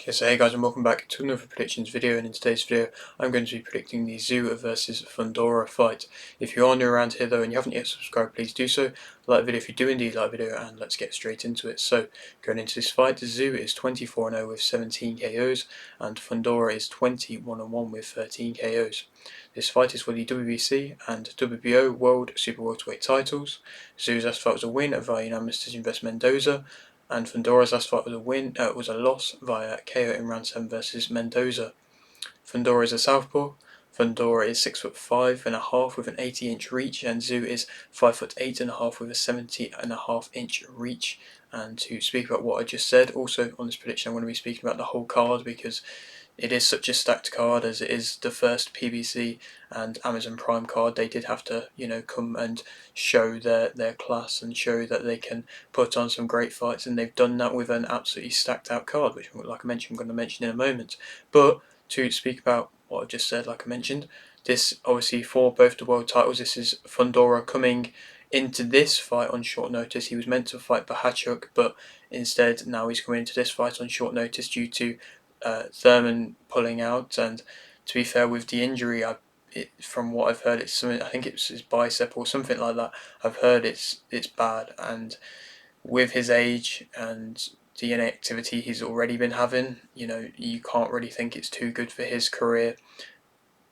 Okay, so hey guys, and welcome back to another predictions video, and in today's video I'm going to be predicting the Tszyu versus Fundora fight. If you are new around here though and you haven't yet subscribed, please do so. Like the video if you do indeed like the video, and let's get straight into it. So, going into this fight, Tszyu is 24-0 with 17 KOs, and Fundora is 21-1 with 13 KOs. This fight is for the WBC and WBO World Super Welterweight titles. Tszyu's last fight was a win via unanimous decision versus Mendoza, and Fundora's last fight was a loss via KO in round 7 versus Mendoza. Fundora is a southpaw. Fundora is 6'5.5" with an 80-inch reach, and Tszyu is 5'8.5" with a 70.5-inch reach. And to speak about what I just said, also on this prediction, I'm going to be speaking about the whole card because it is such a stacked card, as it is the first PBC and Amazon Prime card. They did have to, come and show their class and show that they can put on some great fights, and they've done that with an absolutely stacked out card, which, like I mentioned, I'm going to mention in a moment. But to speak about what I've just said, like I mentioned, this obviously for both the world titles, this is Fundora coming into this fight on short notice. He was meant to fight Bahachuk, but instead now he's coming into this fight on short notice due to Thurman pulling out. And to be fair, with the injury, from what I've heard, it's something, I think it's his bicep or something like that. I've heard it's bad, and with his age and the inactivity he's already been having, you can't really think it's too good for his career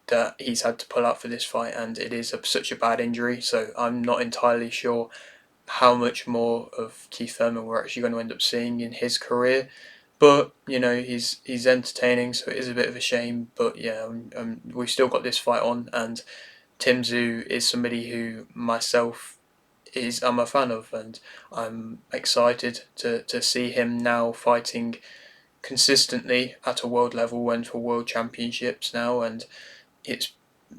that he's had to pull out for this fight, and it is such a bad injury. So I'm not entirely sure how much more of Keith Thurman we're actually going to end up seeing in his career. But he's entertaining, so it is a bit of a shame. But yeah, we've still got this fight on, and Tszyu is somebody who I'm a fan of, and I'm excited to see him now fighting consistently at a world level and for world championships now, and it's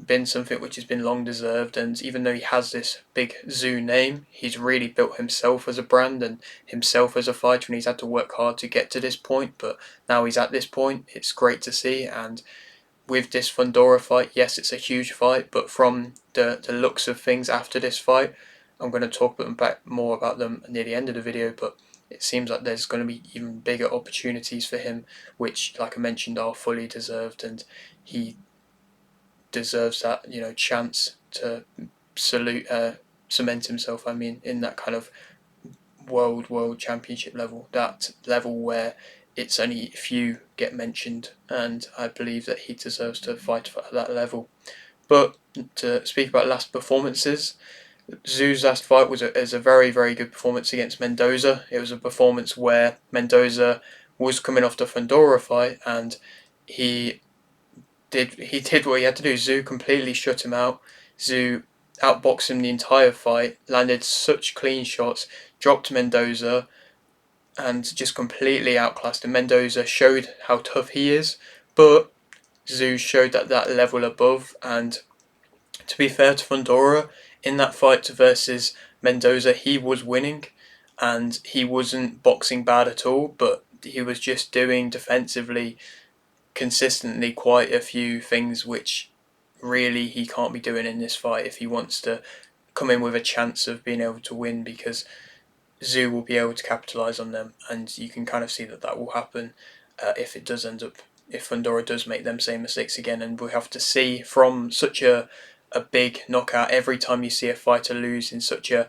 been something which has been long deserved. And even though he has this big Tszyu name, he's really built himself as a brand and himself as a fighter, and he's had to work hard to get to this point. But now he's at this point, it's great to see. And with this Fundora fight, yes, it's a huge fight, but from the looks of things after this fight, I'm going to talk more about them near the end of the video, but it seems like there's going to be even bigger opportunities for him, which, like I mentioned, are fully deserved, and he deserves that chance to cement himself. I mean, in that kind of world championship level, that level where it's only few get mentioned, and I believe that he deserves to fight for that level. But to speak about last performances, Tszyu's last fight is a very, very good performance against Mendoza. It was a performance where Mendoza was coming off the Fundora fight, and he did what he had to do. Tszyu completely shut him out. Tszyu outboxed him the entire fight, landed such clean shots, dropped Mendoza, and just completely outclassed him. Mendoza showed how tough he is, but Tszyu showed that level above. And to be fair to Fundora, in that fight versus Mendoza, he was winning, and he wasn't boxing bad at all, but he was just doing defensively consistently quite a few things which really he can't be doing in this fight if he wants to come in with a chance of being able to win, because Tszyu will be able to capitalise on them, and you can kind of see that will happen if Fundora does make them same mistakes again. And we have to see from such a big knockout, every time you see a fighter lose in such a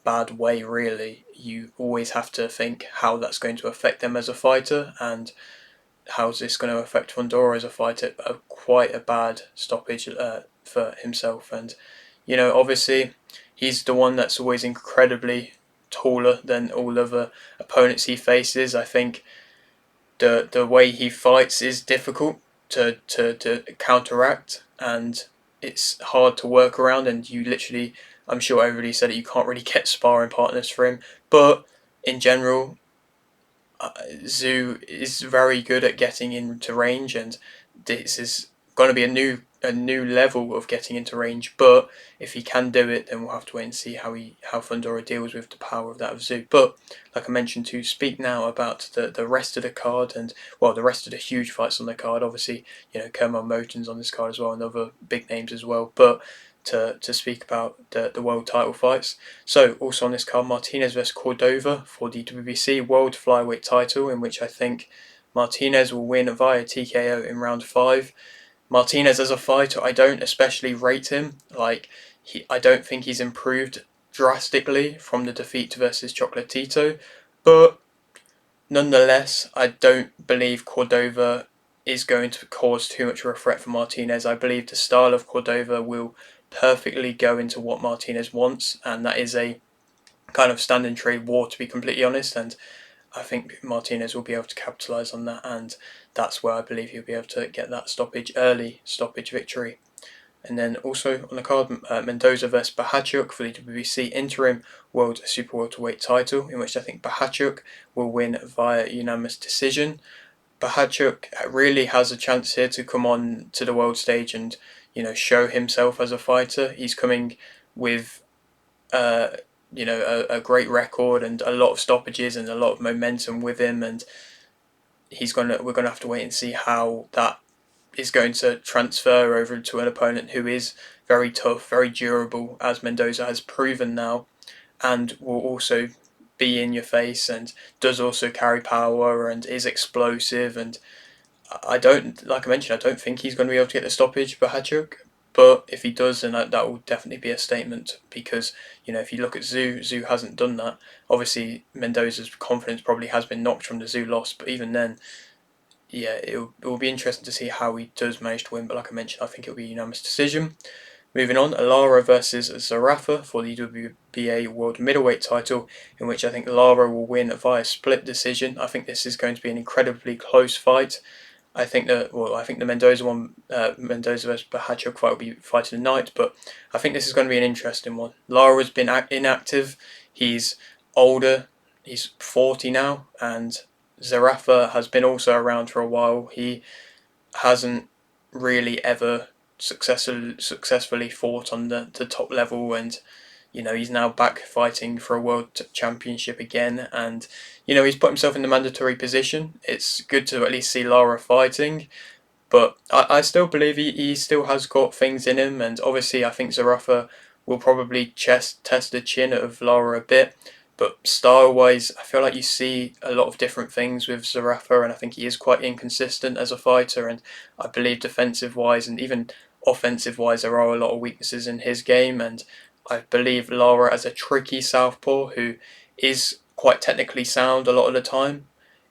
bad way, really, you always have to think how that's going to affect them as a fighter, and how's this going to affect Fundora as a fighter. Quite a bad stoppage for himself. And obviously he's the one that's always incredibly taller than all other opponents he faces. I think the way he fights is difficult to counteract, and it's hard to work around, and you literally, I'm sure everybody said it, you can't really get sparring partners for him. But in general, Tszyu is very good at getting into range, and this is going to be a new level of getting into range. But if he can do it, then we'll have to wait and see how Fundora deals with the power of that of Tszyu. But like I mentioned, to speak now about the rest of the card, and well, the rest of the huge fights on the card. Obviously, Kerman Moton's on this card as well, and other big names as well. But to speak about the world title fights. So also on this card, Martinez vs Cordova for the WBC World Flyweight title, in which I think Martinez will win via TKO in round 5. Martinez as a fighter, I don't especially rate him. I don't think he's improved drastically from the defeat versus Chocolatito, but nonetheless, I don't believe Cordova is going to cause too much of a threat for Martinez. I believe the style of Cordova will perfectly go into what Martinez wants, and that is a kind of stand and trade war, to be completely honest. And I think Martinez will be able to capitalise on that, and that's where I believe he'll be able to get that early stoppage victory. And then also on the card, Mendoza versus Bahachuk for the WBC interim world super welterweight title, in which I think Bahachuk will win via unanimous decision. Bahachuk really has a chance here to come on to the world stage and show himself as a fighter. He's coming with uh, a great record and a lot of stoppages and a lot of momentum with him, and we're gonna have to wait and see how that is going to transfer over to an opponent who is very tough, very durable, as Mendoza has proven now, and will also be in your face and does also carry power and is explosive. And like I mentioned, I don't think he's going to be able to get the stoppage for Hachuk. But if he does, then that will definitely be a statement, because if you look at Tszyu hasn't done that. Obviously, Mendoza's confidence probably has been knocked from the Tszyu loss, but even then, yeah, it will be interesting to see how he does manage to win. But like I mentioned, I think it will be a unanimous decision. Moving on, Lara versus Zarafa for the WBA World Middleweight title, in which I think Lara will win via split decision. I think this is going to be an incredibly close fight. I think the Mendoza versus Bahachuk fight will be fight of the night, but I think this is going to be an interesting one. Lara's been inactive. He's older. He's 40 now, and Zarafa has been also around for a while. He hasn't really ever successfully fought on the top level, and he's now back fighting for a world championship again, and he's put himself in the mandatory position. It's good to at least see Lara fighting, but I still believe he still has got things in him, and obviously I think Zarafa will probably test the chin of Lara a bit. But style-wise, I feel like you see a lot of different things with Zarafa, and I think he is quite inconsistent as a fighter. And I believe defensive-wise and even offensive-wise, there are a lot of weaknesses in his game. And I believe Lara as a tricky southpaw who is quite technically sound a lot of the time,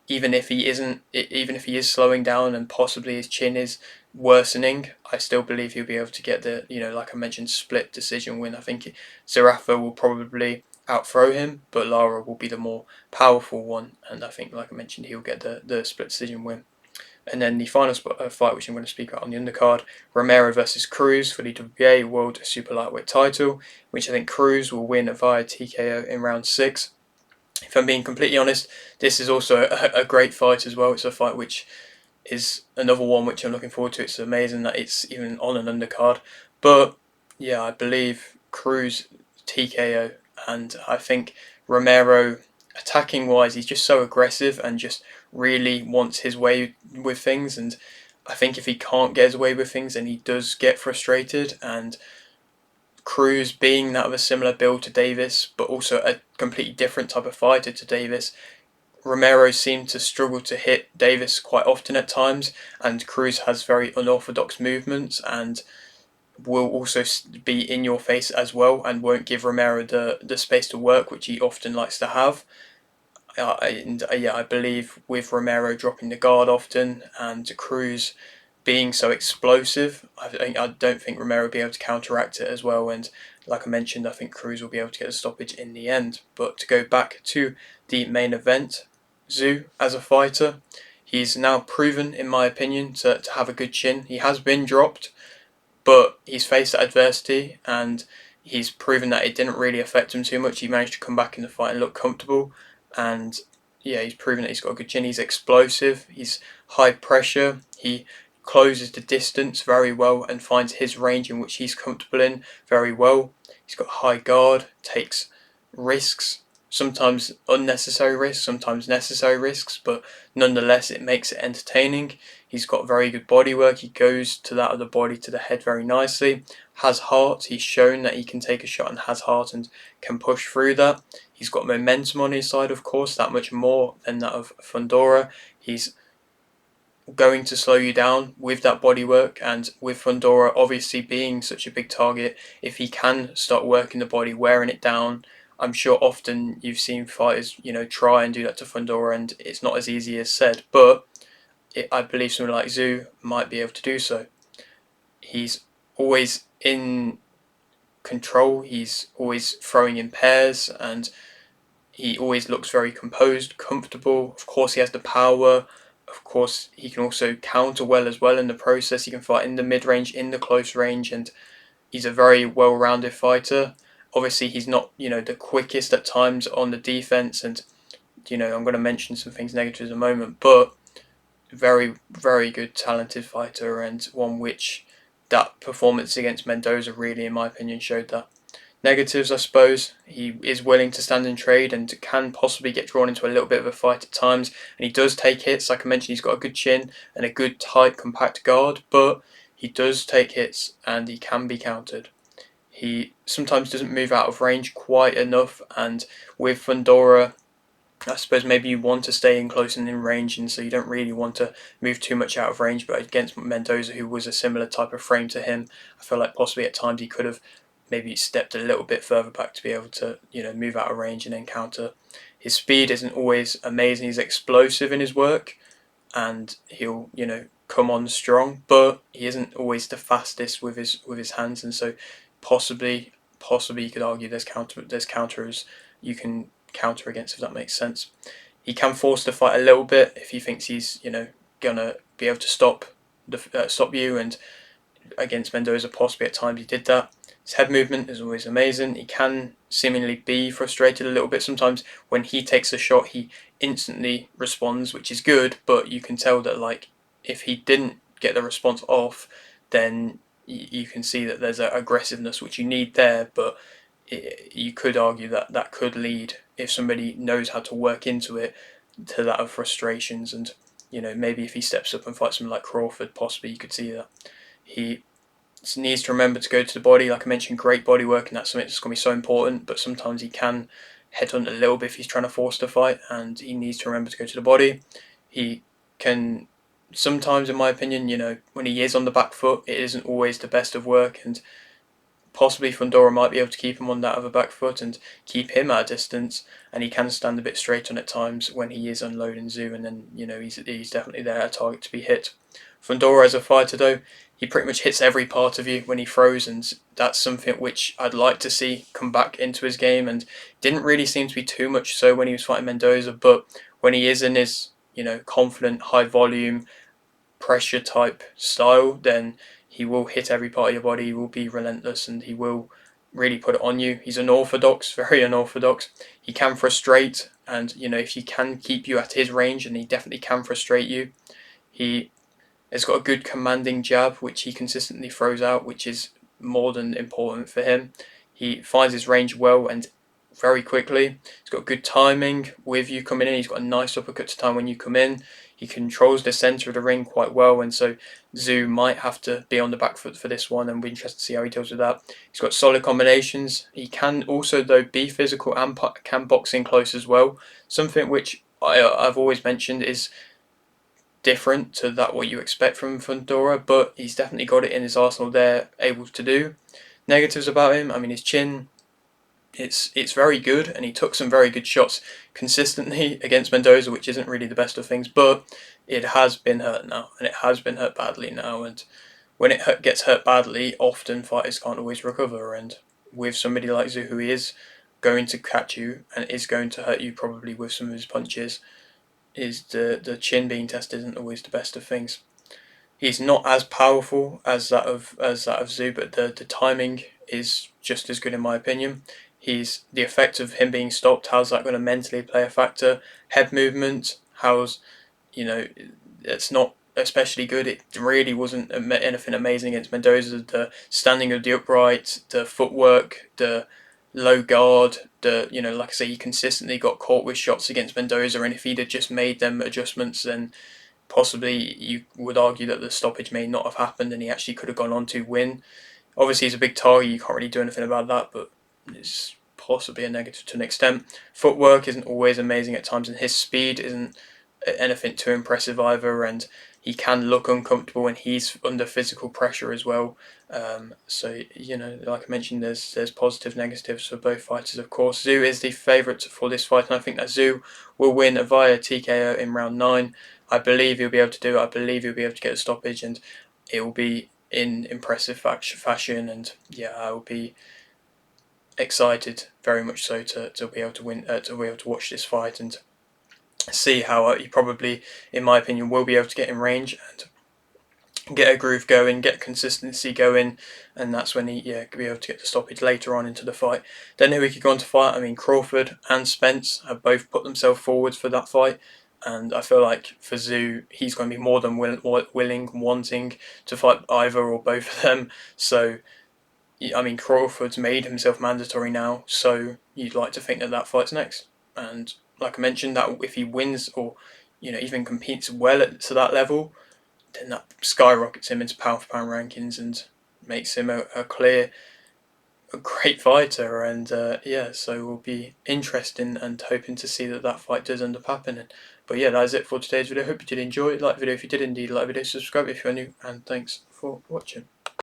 even if he isn't, even if he is slowing down and possibly his chin is worsening, I still believe he'll be able to get the, like I mentioned, split decision win. I think Zarafa will probably outthrow him, but Lara will be the more powerful one, and I think, like I mentioned, he'll get the split decision win. And then the final fight, which I'm going to speak about on the undercard, Romero versus Cruz for the WBA World Super Lightweight title, which I think Cruz will win via TKO in round 6. If I'm being completely honest, this is also a great fight as well. It's a fight which is another one which I'm looking forward to. It's amazing that it's even on an undercard. But yeah, I believe Cruz TKO, and I think Romero, attacking wise, he's just so aggressive and just really wants his way with things. And I think if he can't get his way with things, then he does get frustrated. And Cruz, being that of a similar build to Davis, but also a completely different type of fighter to Davis, Romero seemed to struggle to hit Davis quite often at times, and Cruz has very unorthodox movements and will also be in your face as well, and won't give Romero the space to work, which he often likes to have. I believe with Romero dropping the guard often and Cruz being so explosive, I don't think Romero will be able to counteract it as well. And like I mentioned, I think Cruz will be able to get a stoppage in the end. But to go back to the main event, Tszyu as a fighter, he's now proven, in my opinion, to have a good chin. He has been dropped, but he's faced adversity and he's proven that it didn't really affect him too much. He managed to come back in the fight and look comfortable, and yeah, he's proven that he's got a good chin. He's explosive, he's high pressure, he closes the distance very well and finds his range in which he's comfortable in very well. He's got high guard, takes risks, sometimes unnecessary risks, sometimes necessary risks, but nonetheless it makes it entertaining. He's got very good body work. He goes to that of the body to the head very nicely. Has heart. He's shown that he can take a shot and has heart and can push through that. He's got momentum on his side, of course, that much more than that of Fundora. He's going to slow you down with that bodywork, and with Fundora obviously being such a big target, if he can start working the body, wearing it down, I'm sure often you've seen fighters, try and do that to Fundora, and it's not as easy as said, but I believe someone like Tszyu might be able to do so. He's always in control, he's always throwing in pairs, and he always looks very composed, comfortable. Of course, he has the power. Of course, he can also counter well as well in the process. He can fight in the mid-range, in the close range, and he's a very well-rounded fighter. Obviously, he's not, the quickest at times on the defense, and, I'm going to mention some things negative in a moment, but very, very good, talented fighter, and one which that performance against Mendoza really, in my opinion, showed that. Negatives, I suppose, he is willing to stand and trade and can possibly get drawn into a little bit of a fight at times, and he does take hits. Like I mentioned, he's got a good chin and a good tight, compact guard, but he does take hits and he can be countered. He sometimes doesn't move out of range quite enough, and with Fundora, I suppose maybe you want to stay in close and in range, and so you don't really want to move too much out of range. But against Mendoza, who was a similar type of frame to him, I feel like possibly at times he could have maybe stepped a little bit further back to be able to, move out of range and then counter. His speed isn't always amazing. He's explosive in his work, and he'll, come on strong, but he isn't always the fastest with his hands, and so possibly you could argue there's counterers you can counter against, if that makes sense. He can force the fight a little bit if he thinks he's, gonna be able to stop you, and against Mendoza possibly at times he did that. His head movement is always amazing. He can seemingly be frustrated a little bit sometimes. When he takes a shot, he instantly responds, which is good, but you can tell that, like, if he didn't get the response off, then you can see that there's an aggressiveness which you need there, but you could argue that that could lead, if somebody knows how to work into it, to that of frustrations, and maybe if he steps up and fights someone like Crawford, possibly you could see that. He needs to remember to go to the body. Like I mentioned, great body work, and that's something that's going to be so important, but sometimes he can headhunt a little bit if he's trying to force the fight, and he needs to remember to go to the body. He can sometimes, in my opinion, when he is on the back foot, it isn't always the best of work, and possibly Fundora might be able to keep him on that other back foot and keep him at a distance, and he can stand a bit straight on at times when he is unloading Tszyu, and then he's definitely there, a target to be hit. Fundora as a fighter though, he pretty much hits every part of you when he throws, and that's something which I'd like to see come back into his game, and didn't really seem to be too much so when he was fighting Mendoza, but when he is in his confident, high volume, pressure type style, then he will hit every part of your body, he will be relentless, and he will really put it on you. He's unorthodox, very unorthodox. He can frustrate, and if he can keep you at his range, and he definitely can frustrate you. He has got a good commanding jab, which he consistently throws out, which is more than important for him. He finds his range well and very quickly. He's got good timing with you coming in. He's got a nice uppercut to time when you come in. He controls the centre of the ring quite well, and so Tszyu might have to be on the back foot for this one, and we're interested to see how he deals with that. He's got solid combinations. He can also, though, be physical and can box in close as well. Something which I've always mentioned is different to that what you expect from Fundora, but he's definitely got it in his arsenal there, able to do. Negatives about him, I mean, his chin, it's very good, and he took some very good shots consistently against Mendoza, which isn't really the best of things, but it has been hurt now, and it has been hurt badly now, and when it gets hurt badly, often fighters can't always recover, and with somebody like Tszyu, who is going to catch you and is going to hurt you probably with some of his punches, is the chin being tested isn't always the best of things. He's not as powerful as that of Tszyu, but the timing is just as good in my opinion. He's the effect of him being stopped. How's that going to mentally play a factor? Head movement. How's it's not especially good. It really wasn't anything amazing against Mendoza. The standing of the upright, the footwork, the low guard, like I say, he consistently got caught with shots against Mendoza, and if he'd have just made them adjustments, then possibly you would argue that the stoppage may not have happened and he actually could have gone on to win. Obviously, he's a big target, you can't really do anything about that, but it's possibly a negative to an extent. Footwork isn't always amazing at times, and his speed isn't anything too impressive either, and he can look uncomfortable when he's under physical pressure as well. So like I mentioned, there's positive negatives for both fighters. Of course, Tszyu is the favourite for this fight, and I think that Tszyu will win via TKO in round 9. I believe he'll be able to do it. I believe he'll be able to get a stoppage, and it will be in impressive fashion. And yeah, I will be excited, very much so, to be able to win, to be able to watch this fight and see how he probably, in my opinion, will be able to get in range and get a groove going, get consistency going, and that's when he could be able to get the stoppage later on into the fight. Then who we could go on to fight, I mean, Crawford and Spence have both put themselves forwards for that fight, and I feel like for Tszyu, he's going to be more than willing, wanting to fight either or both of them. So I mean, Crawford's made himself mandatory now, so you'd like to think that that fight's next. And like I mentioned, that if he wins or even competes well to that level, then that skyrockets him into pound for pound rankings and makes him a great fighter. And so we'll be interesting and hoping to see that fight does end up happening. But yeah, that is it for today's video. Hope you did enjoy it. Like the video if you did indeed. Like the video, subscribe if you're new, and thanks for watching.